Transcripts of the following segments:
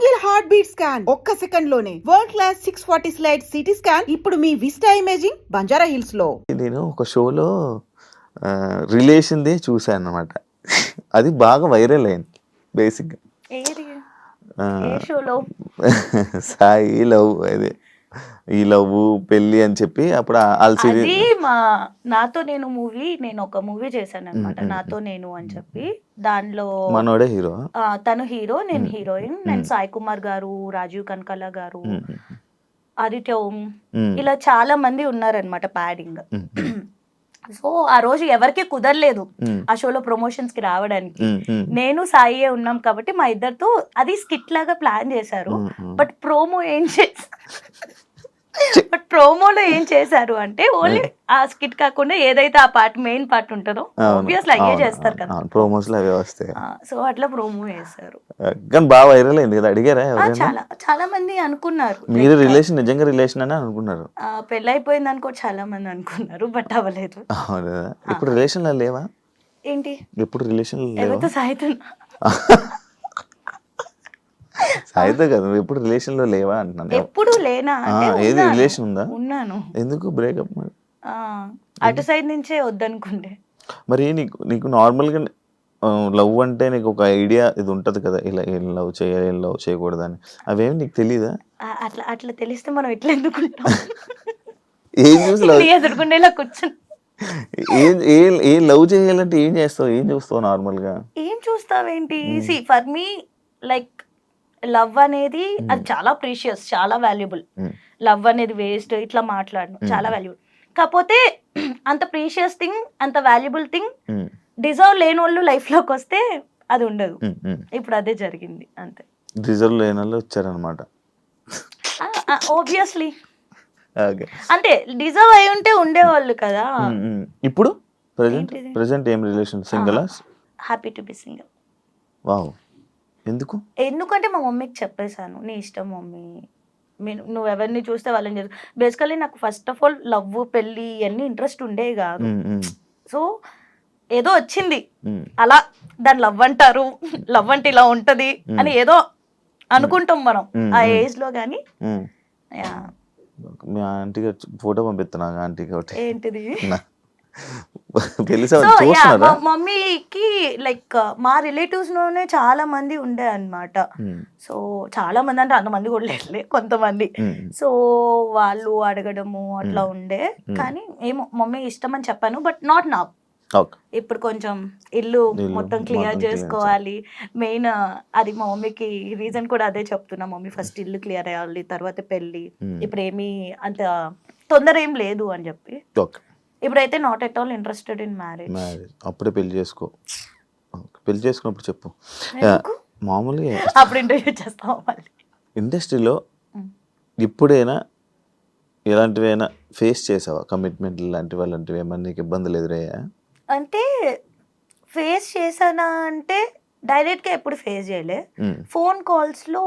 Single heart beat scan ఒక్క second లోనే world class 640 slide CT scan ఇప్పుడు మీ vista imaging Banjara hills లో. నేను ఒక షోలో రిలేషన్దే చూసాను అనమాట. అది బాగా వైరల్ అయింది బేసిక్గా. సాయి లవ్, అదే ఈ లవ్ పెళ్లి అని చెప్పి అప్పుడు అది మా నాతో నేను మూవీ, నేను ఒక మూవీ చేశాను అనమాట, నాతో నేను అని చెప్పి. దానిలో మనోడే హీరో, తను హీరో, నేను హీరోయిన్. నేను సాయి కుమార్ గారు, రాజీవ్ కనకాల గారు, ఆదిత్య ఓం, ఇలా చాలా మంది ఉన్నారనమాట ప్యాడింగ్. సో ఆ రోజు ఎవరికి కుదరలేదు ఆ షోలో ప్రమోషన్స్ కి రావడానికి. నేను సాయి ఉన్నాం కాబట్టి మా ఇద్దరితో అది స్కిట్ లాగా ప్లాన్ చేశారు. బట్ ప్రోమోలో ఏం చేశారు అంటే ఓన్లీ ఆ స్కిట్ కాకుండా ఏదైతే ఆ పార్ట్ మెయిన్ పార్ట్ ఉంటుందో ఆబ్వియస్లీ అయ్యే చేస్తారు కదా, ప్రోమోస్ లో అవే వస్తాయి. సో అట్లా ప్రోమో చేశారు. కానీ బాగా వైరల్ అయింది కదా. అడిగారా? చాలా చాలా మంది అనుకున్నారు మీరు రిలేషన్ నిజంగా రిలేషన్ అని అనుకున్నారు. పెళ్లి అయిపోయింది అనుకో చాలా మంది అనుకున్నారు, బట్ అవ్వలేదు. ఇప్పుడు రిలేషన్ లో లేవా? ఏంటి ఎప్పుడు రిలేషన్ ఎవరితో సాయితున్నా? సాయితో కదా, నువ్వు ఎప్పుడు రిలేషన్ లో లేవా అంటున్నాను. ఎప్పుడు లేనా? ఏది రిలేషన్ ఉందా? ఉన్నాను. ఎందుకు బ్రేకప్? మరి అటు సైడ్ నుంచే వద్దనుకుంటే. మరి నీకు నార్మల్ గా లవ్ అంటే నీకు ఒక ఐడియా ఇది ఉంటది కదా, ఇలా ఏం లవ్ చేయాలి, ఏం లవ్ చేయకూడదు అని, అవేమి నీకు తెలీదా? అట్లా అట్లా తెలిస్తే మనం ఎట్లా ఎందుకుంటాం? ఏం చూసి లవ్ ఎదుర్కొండేలా కూర్చొని ఏం లవ్ చేయాలంటే ఏం చేస్తావు, ఏం చూస్తావు నార్మల్ గా? ఏం చూస్తావేంటి? See for me like love అనేది అది చాలా ప్రీషియస్, చాలా వాల్యుబుల్. లవ్ అనేది వేస్ట్ ఇట్లా మాట్లాడను, చాలా వాల్యుబుల్. కాకపోతే అంత ప్రీషియస్ థింగ్, అంత వాల్యుబుల్ థింగ్ డిజర్వ్ లేని వాళ్ళు లైఫ్ లోకి వస్తే అది ఉండదు. ఇప్పుడు అదే జరిగింది అంతే. డిజర్వ్ లేని వాళ్ళు వచ్చారనమాట. ఆబ్వియస్లీ అంటే డిజర్వ్ అయి ఉంటే ఉండేవాళ్ళు కదా. ఇప్పుడు ప్రెసెంట్ ఏం relation? Single? Happy to be single. Wow. ఎందుకంటే మా మమ్మీకి చెప్పేశాను, నీ ఇష్టం మమ్మీ, నువ్వు ఎవరిని చూస్తే వాళ్ళని చేసు. బేసికలీ నాకు ఫస్ట్ ఆఫ్ ఆల్ లవ్, పెళ్లి ఇవన్నీ ఇంట్రెస్ట్ ఉండేవి కాదు. సో ఏదో వచ్చింది అలా, దాన్ని లవ్ అంటారు, లవ్ అంటే ఇలా ఉంటది అని ఏదో అనుకుంటాం మనం ఆ ఏజ్ లో. కానీ మీ ఆంటీకి ఫోటో పంపిస్తున్నా, ఆంటీకి ఒకటి. ఏంటిది? మమ్మీకి లైక్ మా రిలేటివ్స్ లోనే చాలా మంది ఉండే అన్నమాట. సో చాలా మంది అంటే అంతమంది కూడా లేదులే, కొంతమంది. సో వాళ్ళు అడగడము అట్లా ఉండే. కానీ ఏమో మమ్మీ ఇష్టం అని చెప్పాను, బట్ నాట్ నా. ఇప్పుడు కొంచెం ఇల్లు మొత్తం క్లియర్ చేసుకోవాలి మెయిన్. అది మా మమ్మీకి రీజన్ కూడా అదే చెప్తున్నా, మమ్మీ ఫస్ట్ ఇల్లు క్లియర్ అయ్యాలి, తర్వాత పెళ్లి. ఇప్పుడు ఏమీ అంత తొందర ఏం లేదు అని చెప్పి. ఇప్పుడైతే not at all interested in marriage. అప్పుడే పెళ్లి చేసుకో. పెళ్లి చేసుకున్నప్పుడు చెప్పు. మామూలుగా అప్పుడు ఇంటర్వ్యూ చేస్తాం. మళ్ళీ ఇండస్ట్రీలో ఇప్పుడైనా ఎలాంటివైనా ఫేస్ చేసావా? కమిట్మెంట్ లాంటివి అలాంటివి ఏమన్నా నీకు ఇబ్బందులు ఎదురయ్యా? అంటే ఫేస్ చేశానా అంటే డైరెక్ట్గా ఎప్పుడు ఫేస్ చేయలే. ఫోన్ కాల్స్లో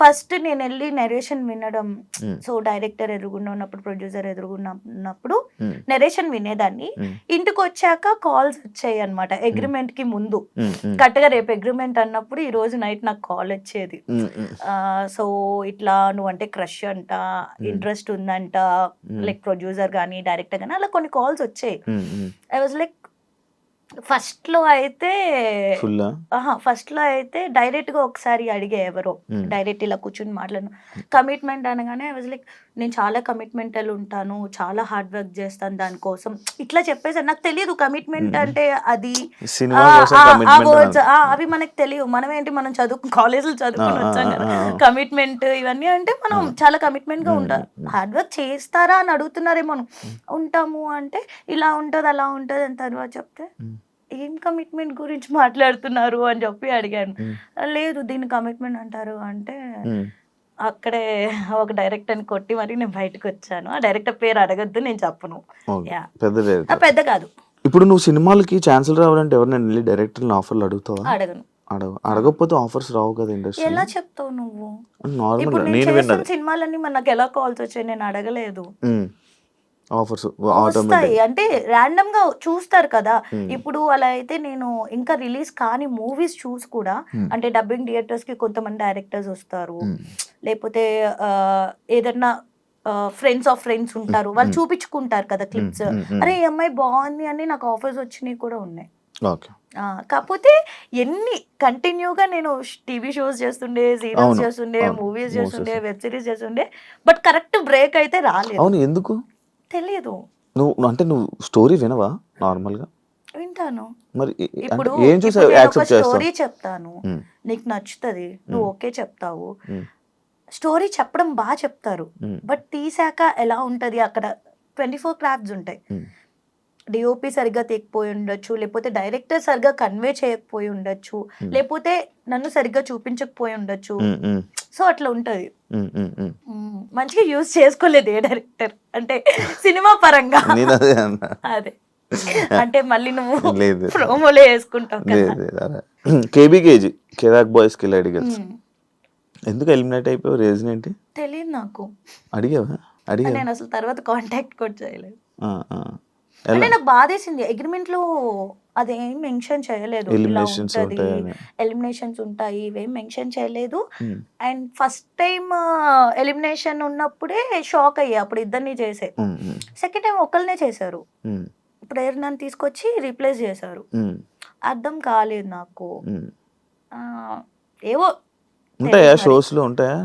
ఫస్ట్ నేను వెళ్ళి నెరేషన్ వినడం. సో డైరెక్టర్ ఎదురుగుండా ఉన్నప్పుడు, ప్రొడ్యూసర్ ఎదురుగున్నప్పుడు నెరేషన్ వినేదాన్ని. ఇంటికి వచ్చాక కాల్స్ వచ్చాయి అనమాట. అగ్రిమెంట్ కి ముందు కరెక్ట్గా రేపు అగ్రిమెంట్ అన్నప్పుడు ఈ రోజు నైట్ నాకు కాల్ వచ్చేది. సో ఇట్లా నువ్వంటే క్రష్ అంట, ఇంట్రెస్ట్ ఉందంట, లైక్ ప్రొడ్యూసర్ కానీ డైరెక్టర్ కానీ అలా కొన్ని కాల్స్ వచ్చాయి. ఐ వాజ్ లైక్ ఫస్ట్ లో అయితే డైరెక్ట్ గా ఒకసారి అడిగే, ఎవరో డైరెక్ట్ ఇలా కూర్చుని మాట్లాడను. కమిట్మెంట్ అనగానే ఐ వాజ్ లైక్ నేను చాలా కమిట్మెంటల్ ఉంటాను, చాలా హార్డ్ వర్క్ చేస్తాను దానికోసం ఇట్లా చెప్పేసారు. నాకు తెలియదు కమిట్మెంట్ అంటే అది, ఆ వర్డ్స్ అవి మనకు తెలియదు. మనం ఏంటి, మనం కాలేజీలో చదువుకుని వచ్చాం కదా. కమిట్మెంట్ ఇవన్నీ అంటే మనం చాలా కమిట్మెంట్ గా ఉంటాం. హార్డ్ వర్క్ చేస్తారా అని అడుగుతున్నారేమో. ఉంటాము అంటే ఇలా ఉంటది అలా ఉంటది అని తర్వాత చెప్తే ఏం కమిట్మెంట్ గురించి మాట్లాడుతున్నారు అని చెప్పి అడిగాను. లేదు దీన్ని కమిట్మెంట్ అంటారు అంటే అక్కడే ఒక డైరెక్టర్ ని కొట్టి మరి నేను బయటకు వచ్చాను. ఆ డైరెక్టర్ పేరు అడగద్దు, నేను చెప్పను. పెద్ద కాదు. ఇప్పుడు నువ్వు సినిమాలకి ఛాన్సులు రావాలంటే ఎవరినైనా డైరెక్టర్ ఆఫర్లు అడుగుతావా? అడగను. అడగకపోతే ఆఫర్స్ రావు కదా ఇండస్ట్రీ. ఎలా చెప్తావు నువ్వు? నార్మల్ సినిమాలన్నీ మనకు ఎలా కాల్స్ వచ్చాయి, నేను అడగలేదు. ఆఫర్స్ వస్తాయి ఆటోమేటిక్. అంటే ర్యాండమ్ గా చూస్తారు కదా. ఇప్పుడు అలా అయితే నేను ఇంకా రిలీజ్ కాని మూవీస్ చూసి కూడా అంటే డబ్బింగ్ థియేటర్స్ కి కొంతమంది డైరెక్టర్స్ వస్తారు, లేకపోతే ఏదన్నా ఫ్రెండ్స్ ఆఫ్ ఫ్రెండ్స్ ఉంటారు, వాళ్ళు చూపించుకుంటారు కదా క్లిప్స్. అరే ఈ అమ్మాయి బాగుంది అని నాకు ఆఫర్స్ వచ్చినాయి కూడా ఉన్నాయి. ఓకే. కాకపోతే ఎన్ని కంటిన్యూగా నేను టీవీ షోస్ చేస్తుండే, సీరియల్స్ చేస్తుండే, మూవీస్ చేస్తుండే, వెబ్ సిరీస్ చేస్తుండే, బట్ కరెక్ట్ బ్రేక్ అయితే రాలేదు. అవును, ఎందుకు తెలియదు. నువ్వు స్టోరీ వినవా నార్మల్ గా? వింటాను. మరి ఇప్పుడు ఏం చూసి యాక్సెప్ట్ చేస్తావు? స్టోరీ చెప్తాను, నీకు నచ్చుతుంది, నువ్వు ఓకే చెప్తావు. స్టోరీ చెప్పడం బాగా చెప్తారు, బట్ తీసాక ఎలా ఉంటది అక్కడ 24 క్రాఫ్ట్స్ ఉంటాయి. డిఓపి సరిగ్గా తీయకపోయి ఉండొచ్చు, లేకపోతే డైరెక్టర్ సరిగ్గా కన్వే చేయకపోయి ఉండొచ్చు, లేకపోతే నన్ను సరిగ్గా చూపించకపోయి ఉండొచ్చు. సో అట్లా ఉంటది. మంచిగా యూజ్ చేసుకోలేదు ఏ డైరెక్టర్ అంటే సినిమా పరంగా. అదే అంటే మళ్ళీ నువ్వు ప్రోమోలో వేసుకుంటావు కదా. కేబీకేజీ కిరాక్ బాయ్స్ కి అడిగల్స్ ఎందుకు ఎలిమినేట్ అయిపోయావు? రీజన్ ఏంటి తెలియదు నాకు. అడిగావా? నేను అసలు తర్వాత కాంటాక్ట్ కూడా చేయలేదు. అంటే నాకు బాధేసింది, అగ్రిమెంట్ లో అదేం మెన్షన్ చేయలేదు, ఎలిమినేషన్స్ ఉంటాయి ఇవేం మెన్షన్ చేయలేదు. అండ్ ఫస్ట్ టైం ఎలిమినేషన్ ఉన్నప్పుడే షాక్ అయ్యా, అప్పుడు ఇద్దరిని చేసే. సెకండ్ టైం ఒకళ్ళనే చేశారు, ప్రేరణను తీసుకొచ్చి రీప్లేస్ చేశారు. అర్థం కాలేదు నాకు. ఏవో ఉంటాయా షోస్ లో, ఉంటాయా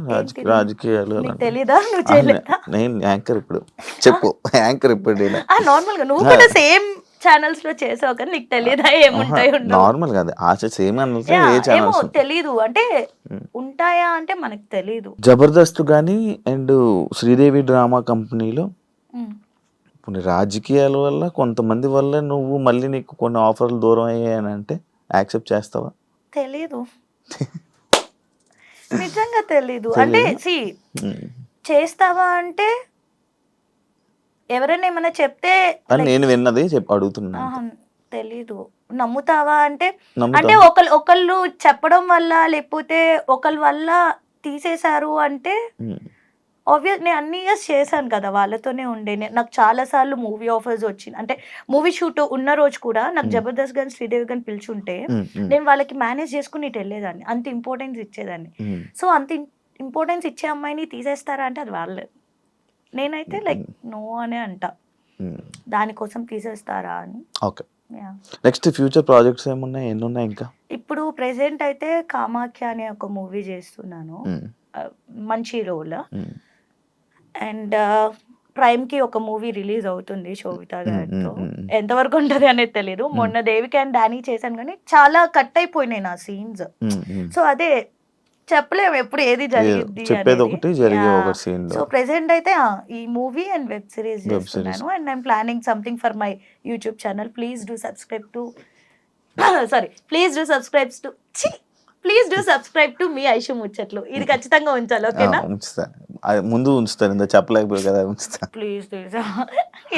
రాజకీయాలు? తెలీదా? నువ్వు చేయలేదా? నేను యాంకర్ ఇప్పుడు చెప్పు, యాంకర్ ఇప్పుడు నార్మల్ గా నువ్వు కూడా సేమ్ ఛానల్స్ లో చేసావు కానీ నీకు తెలియదా ఏముంటాయి? నార్మల్ గా సేమ్ ఏమో తెలీదు అంటే ఉంటాయా అంటే మనకు తెలీదు. జబర్దస్త్ గానీ అండ్ శ్రీదేవి డ్రామా కంపెనీలో కొన్ని రాజకీయాల వల్ల కొంతమంది వల్ల నువ్వు మళ్ళీ నీకు కొన్ని ఆఫర్లు దూరం అయ్యాయని అంటే యాక్సెప్ట్ చేస్తావా? తెలీదు, నిజంగా తెలీదు. అంటే చేస్తావా అంటే ఎవరైనా ఏమైనా చెప్తే నేను విన్నది అడుగుతున్నా. తెలీదు. నమ్ముతావా అంటే అంటే ఒకళ్ళు చెప్పడం వల్ల లేకపోతే ఒకళ్ళ వల్ల తీసేశారు అంటే ఆబ్వియస్ నేను అన్ని ఇయర్స్ చేశాను కదా, వాళ్ళతోనే ఉండే. నాకు చాలా సార్లు మూవీ ఆఫర్స్ వచ్చింది, అంటే మూవీ షూట్ ఉన్న రోజు కూడా నాకు జబర్దస్త్ గాని శ్రీదేవి గాని పిలుచుంటే నేను వాళ్ళకి మేనేజ్ చేసుకుని ఇటు వెళ్ళేదాన్ని, అంత ఇంపార్టెన్స్ ఇచ్చేదాన్ని. సో అంత ఇంపార్టెన్స్ ఇచ్చే అమ్మాయిని తీసేస్తారా అంటే అది వాళ్ళే. నేనైతే లైక్ నో అనే అంట, దానికోసం తీసేస్తారా అని. ఓకే, నెక్స్ట్ ఫ్యూచర్ ప్రాజెక్ట్స్ ఏమున్నాయి, ఎన్ని ఉన్నాయి ఇంకా? ఇప్పుడు ప్రెసెంట్ అయితే కామాఖ్య అనే ఒక మూవీ చేస్తున్నాను, మంచి రోల్. అండ్ ప్రైమ్ కి ఒక మూవీ రిలీజ్ అవుతుంది శోభితా గారితో, ఎంతవరకు ఉంటది అనేది తెలీదు. మొన్న దేవికి అండ్ డానీ చేశాను కానీ చాలా కట్ అయిపోయినాయి నా సీన్స్. సో అదే చెప్పలేము ఎప్పుడు ఏది జరిగింది. సో ప్రెసెంట్ అయితే ఈ మూవీ అండ్ వెబ్ సిరీస్ చేస్తున్నాను. And I'm planning something for my YouTube channel. Please do subscribe to మీ ఐషు ముచ్చట్లు. ఇది ఖచ్చితంగా ఉంచాలి, ఓకేనా? ముందు ఉంచుతాను, ఇంత చెప్పలేకపోయి కదా, ఉంచుతా ప్లీజ్.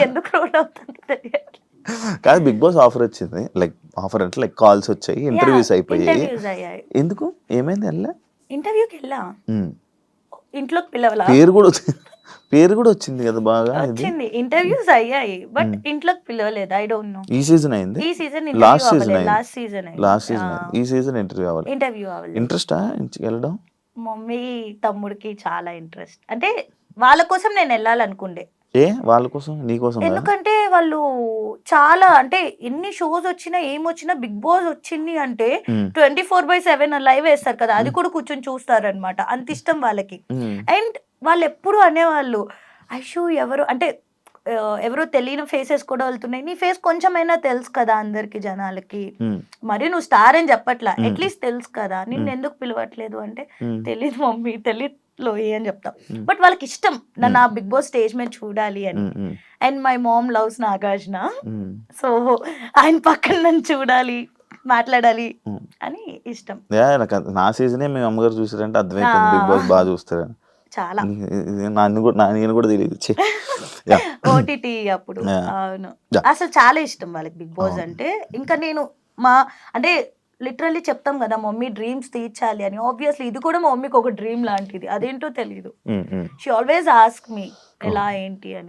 ఎందుకు రోడ్ అవుతుంది కాదు, బిగ్ బాస్ ఆఫర్ వచ్చింది, లైక్ ఆఫర్ అంటే లైక్ కాల్స్ వచ్చాయి, ఇంటర్వ్యూస్ అయిపోయాయి. ఎందుకు, ఏమైంది? ఇంటర్వ్యూకి వెళ్ళా, ఇంట్లోకి పిలవలా, పేరు కూడా వచ్చింది కదా, బాగా వచ్చింది, ఇంటర్వ్యూస్ అయ్యాయి, బట్ ఇంట్లోకి పిలవలేదు. I don't know. ఈ సీజన్ అయింది, ఈ సీజన్ లాస్ట్ సీజన్ ఈ సీజన్ ఇంటర్వ్యూ అవ్వాలి. ఇంట్రెస్టా వెళ్ళడం? మమ్మీ తమ్ముడికి చాలా ఇంట్రెస్ట్, అంటే వాళ్ళ కోసం నేను వెళ్ళాలనుకుండే. వాళ్ళ కోసం, నీ కోసం? ఎందుకంటే వాళ్ళు చాలా, అంటే ఎన్ని షోస్ వచ్చినా ఏమొచ్చినా బిగ్ బాస్ వచ్చింది అంటే 24/7 లైవ్ వేస్తారు కదా, అది కూడా కూర్చొని చూస్తారు అనమాట, అంత ఇష్టం వాళ్ళకి. అండ్ వాళ్ళు ఎప్పుడు అనేవాళ్ళు, ఐషు ఎవరు అంటే ఎవరో తెలియని ఫేసెస్ కూడా వెళ్తున్నాయి, నీ ఫేస్ కొంచెమైనా తెలుసు కదా అందరికి జనాలకి, మరి నువ్వు స్టార్ అని చెప్పట్లా, అట్లీస్ట్ తెలుసు కదా, నిన్ను ఎందుకు పిలవట్లేదు అంటే తెలీదు మమ్మీ, తెలీదు అని చెప్తా. బట్ వాళ్ళకి ఇష్టం నన్ను ఆ బిగ్ బాస్ స్టేజ్ మీద చూడాలి అని. And my mom loves Nagarjuna, so ఆయన పక్కన నన్ను చూడాలి, మాట్లాడాలి అని ఇష్టం. నా సీజనే మీ అమ్మగారు చూసారంటే అర్థమైపోయింది బిగ్ బాస్ బాగా చూస్తారని. చాలా, నేను కూడా తెలియదు. ఓటీటీ అప్పుడు. అవును, అసలు చాలా ఇష్టం వాళ్ళకి బిగ్ బాస్ అంటే. ఇంకా నేను అంటే లిటరల్లీ చెప్తాం కదా మమ్మీ డ్రీమ్స్ తీర్చాలి అని, ఆబ్వియస్లీ ఇది కూడా మా మమ్మీకి ఒక డ్రీమ్ లాంటిది, అదేంటో తెలీదు. షీ ఆల్వేస్ ఆస్క్ మీ ఎలా ఏంటి అని.